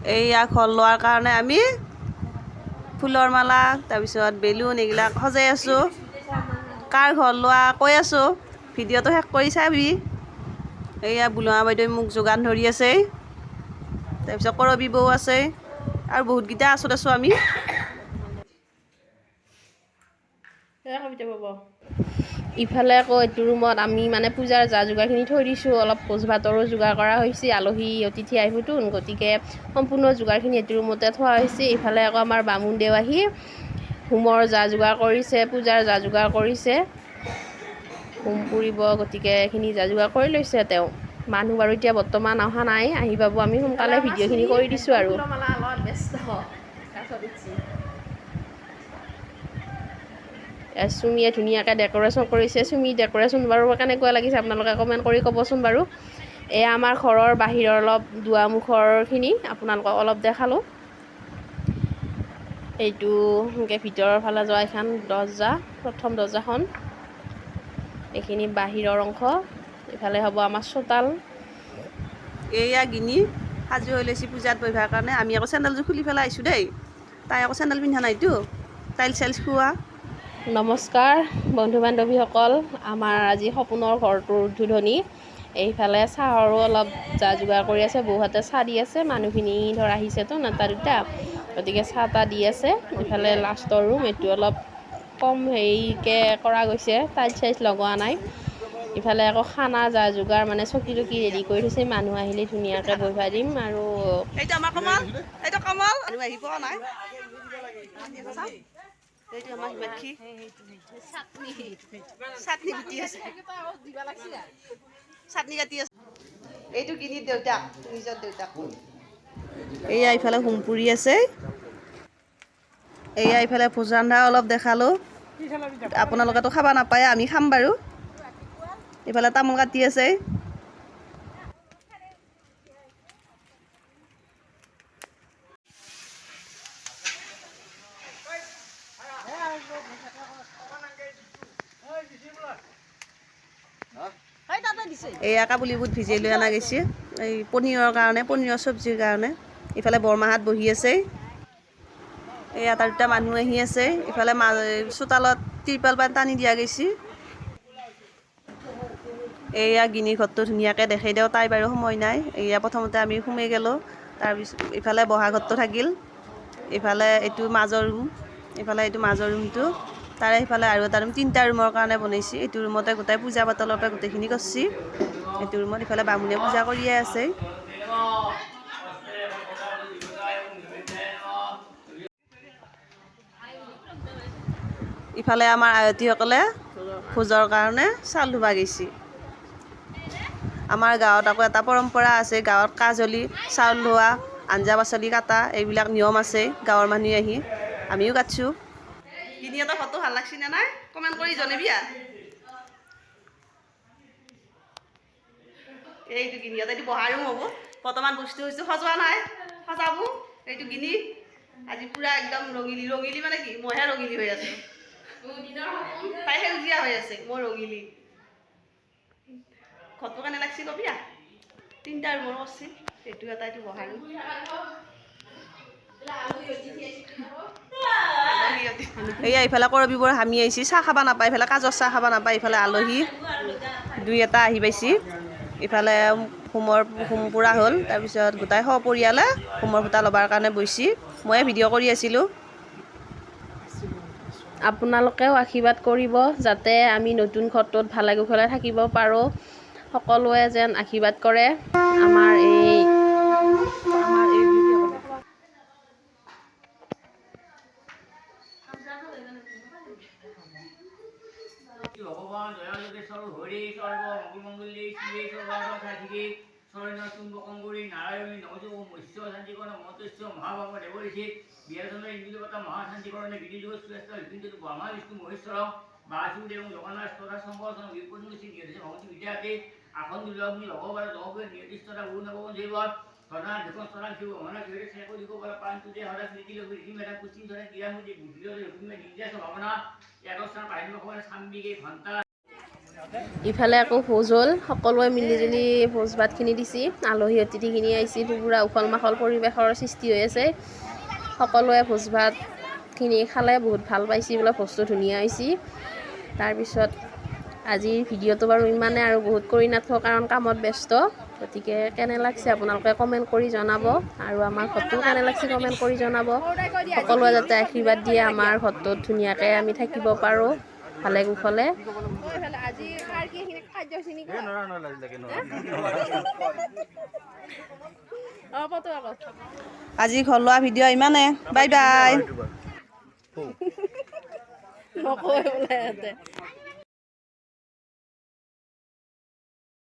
এইয়া ঘৰ লোৱাৰ কাৰণে আমি ফুলৰ মালা তাৰপিছত বেলুন এইবিলাক সজাই আছোঁ। কাৰ ঘৰ লোৱা কৈ আছোঁ, ভিডিঅ'টো শেষ কৰি চাবি। এইয়া বুলোৱা বাইদেৱে মোক যোগান ধৰি আছে। তাৰপিছত কৰবী বৌ আছে আৰু বহুতকেইটা আছোঁ দেছোঁ আমি। ইফালে আকৌ এইটো ৰুমত আমি মানে পূজাৰ যা যোগাৰখিনি থৈ দিছোঁ। অলপ ভোজ ভাতৰো যোগাৰ কৰা হৈছে, আলহী অতিথি আহিবতো, গতিকে সম্পূৰ্ণ যোগাৰখিনি এইটো ৰুমতে থোৱা হৈছে। ইফালে আকৌ আমাৰ বামুণদেউ আহি হোমৰ যা যোগাৰ কৰিছে, পূজাৰ যা যোগাৰ কৰিছে। হোম পুৰিব, গতিকে এইখিনি যা যোগাৰ কৰি লৈছে তেওঁ। মানুহ বাৰু এতিয়া বৰ্তমান অহা নাই, আহি পাব। আমি সোনকালে ভিডিঅ'খিনি কৰি দিছোঁ আৰু। চুমিয়ে ধুনীয়াকৈ ডেক'ৰেশ্যন কৰিছে। চুমি ডেক'ৰেশ্যন বাৰু কেনেকুৱা লাগিছে আপোনালোকে কমেণ্ট কৰি ক'বচোন বাৰু। এয়া আমাৰ ঘৰৰ বাহিৰৰ অলপ দুৱাৰমুখৰখিনি আপোনালোকক অলপ দেখালোঁ। এইটো সেনেকৈ ভিতৰৰ ফালে যোৱা এখন দৰ্জা, প্ৰথম দৰ্জাখন। এইখিনি বাহিৰৰ অংশ। ইফালে হ'ব আমাৰ চোতাল। এইয়া গিনি সাজু হৈ লৈছি পূজাত বহিবৰ কাৰণে। আমি আকৌ চেণ্ডেলযোৰ খুলি পেলাই আহিছোঁ দেই। তাই আকৌ চেণ্ডেল পিন্ধা নাইতো, টাইলছ চাইলছ খোৱা। নমস্কাৰ বন্ধু বান্ধৱীসকল, আমাৰ আজি সপোনৰ ঘৰটোৰ উদ্বোধনী। এইফালে চাহৰো অলপ যা যোগাৰ কৰি আছে, বৌহঁতে চাহ দি আছে। মানুহখিনি ধৰ আহিছেতো নেতা দুটা, গতিকে চাহ তাহ দি আছে। ইফালে লাষ্টৰ ৰুম, এইটো অলপ কম হেৰিকৈ কৰা গৈছে, টাইলছ চাইলছ লগোৱা নাই। ইফালে আকৌ খানা যা যোগাৰ মানে চকী টকী ৰেডি কৰি থৈছে, মানুহ আহিলে ধুনীয়াকৈ বহিব দিম। আৰু এইটো আমাৰ কমল, এইটো কমল আহি পোৱা নাই। এইটো আমাৰ হিমাক্ষী চাটনি কুটি আছে, চাটনি কাটি আছে। এইটো গিনিৰ দেউতাক, নিজৰ দেউতাক। এইয়া ইফালে হোম পুৰি আছে। এইয়া ইফালে ভোজ ৰন্ধা অলপ দেখালোঁ। আপোনালোকেতো খাব নাপায়, আমি খাম বাৰু। ইফালে তামোল কাটি আছে। এইয়া কাবুলী বুট ভিজাই লৈ অনা গৈছে এই পনীৰৰ কাৰণে, পনীৰৰ চব্জিৰ কাৰণে। ইফালে বৰমাহঁত বহি আছে। এইয়া এটা দুটা মানুহ আহি আছে। ইফালে চোতালত ত্ৰিপাল পাল টানি দিয়া গৈছে। এইয়া গিনিৰ ঘৰটো ধুনীয়াকৈ দেখাই দিওঁ, তাই বাৰু সময় নাই। এইয়া প্ৰথমতে আমি সোমাই গ'লোঁ, তাৰপিছত ইফালে বহা ঘৰটো থাকিল, ইফালে এইটো মাজৰ ৰুম, ইফালে এইটো মাজৰ ৰুমটো। তাৰে সিফালে আৰু এটা ৰুম, 3টা ৰুমৰ কাৰণে বনাইছে। এইটো ৰুমতে গোটেই পূজা পাতলৰ পৰা গোটেইখিনি কৰিছে। এইটো ৰুমত ইফালে বামুণে পূজা কৰিয়ে আছে। ইফালে আমাৰ আয়তীসকলে ভোজৰ কাৰণে চাউল ধুবা গৈছে। আমাৰ গাঁৱত আকৌ এটা পৰম্পৰা আছে, গাঁৱত কাজ হ'লে চাউল ধোৱা, আঞ্জা পাচলি কাটা, এইবিলাক নিয়ম আছে। গাঁৱৰ মানুহ আহি আমিও কাটিছোঁ। গিনিহঁতৰ ফটো ভাল লাগছি নে নাই কমেণ্ট কৰি জনাবি। এইটো গিনিহঁত, এইটো বহা ৰুম হ'ব। বৰ্তমান বস্তু সজোৱা নাই, সজাব। এইটো গিনি আজি পুৰা একদম ৰঙিলী, ৰঙিলী মানে কি মইহে ৰঙিলী হৈ আছোঁ। তাই সেউজীয়া হৈ আছে, মই ৰঙিলী। ঘৰটো কেনে লাগছি কবি। 3টা ৰুমৰ কৰিছে, এইটো এটা, এইটো বহা ৰুম। এইয়া ইফালে কৰবীবোৰ হামি আহিছে, চাহ খাব নাপায়। ইফালে কাজৰ চাহ খাব নাপায়। ইফালে আলহী দুই এটা আহি পাইছে। ইফালে হোম পুৰা হ'ল, তাৰপিছত গোটাই সপৰিয়ালে হোমৰ ফুটা ল'বৰ কাৰণে বহিছে। ময়ে ভিডিঅ' কৰি আছিলোঁ। আপোনালোকেও আশীৰ্বাদ কৰিব, যাতে আমি নতুন ঘৰটোত ভালে কুশলে থাকিব পাৰোঁ। সকলোৱে যেন আশীৰ্বাদ কৰে। আমাৰ এই ভগৱান দয়ালোকেশ্বৰ হৰি সৰ্ব মঙ্গলমঙ্গলে শিৱে সর্বার্থসাধিকে শরণ্য তুঙ্গকঙ্গরী নারায়ণী নমযোগ মৎস্য শান্তিকরণ মতস্য মহাভাব দেবঋষি বিয়াচন্দ্র ইন্দ্রদেবতা মহাশান্তিকরণে বিধিযোগ শ্রেষ্ঠ বিন্দু ব্রহ্মা বিষ্ণু মহেশ্বর বাসুদেব জগন্নাথ তথা সম্পর্ষণ বিপন্ন শ্রী নির্দেশ ভগবতী বিদ্যাতে এখন দুর্লভনী ভগবান জগবের নির্দিষ্টতা গুরু নবগণ জৈবত তথা দেখুন সরাং শিব মহানা শিবের শেখ দিক বলা পান তুজে হরা স্মৃতি লোক রীতি মেধা কুস্তিন ধরে ক্রীড়ামুদি বুদ্ধির হুকুমে নির্দেশ ভাবনা একস্থান পাহিন ভগবানের সাম্বিকে ঘন্টা ইফালে আকৌ ভোজ হ'ল, সকলোৱে মিলিজুলি ভোজ ভাতখিনি দিছে, আলহী অতিথিখিনি আহিছে, পুৰা উখল মাখল পৰিৱেশৰ সৃষ্টি হৈ আছে। সকলোৱে ভোজ ভাতখিনি খালে, বহুত ভাল পাইছে বোলে, ভোজটো ধুনীয়া হৈছে। তাৰপিছত আজিৰ ভিডিঅ'টো বাৰু ইমানে, আৰু বহুত কৰি নাথাকোঁ কাৰণ কামত ব্যস্ত। গতিকে কেনে লাগছে আপোনালোকে কমেণ্ট কৰি জনাব, আৰু আমাৰ ঘৰটো কেনে লাগছে কমেণ্ট কৰি জনাব। সকলোৱে যাতে আশীৰ্বাদ দিয়ে আমাৰ ঘৰটোত ধুনীয়াকৈ আমি থাকিব পাৰোঁ ভালে কুশলে। আজি ঘৰলোৱা ভিডিঅ' ইমানে, বাই বাই। নকয় বোলে ইয়াতে।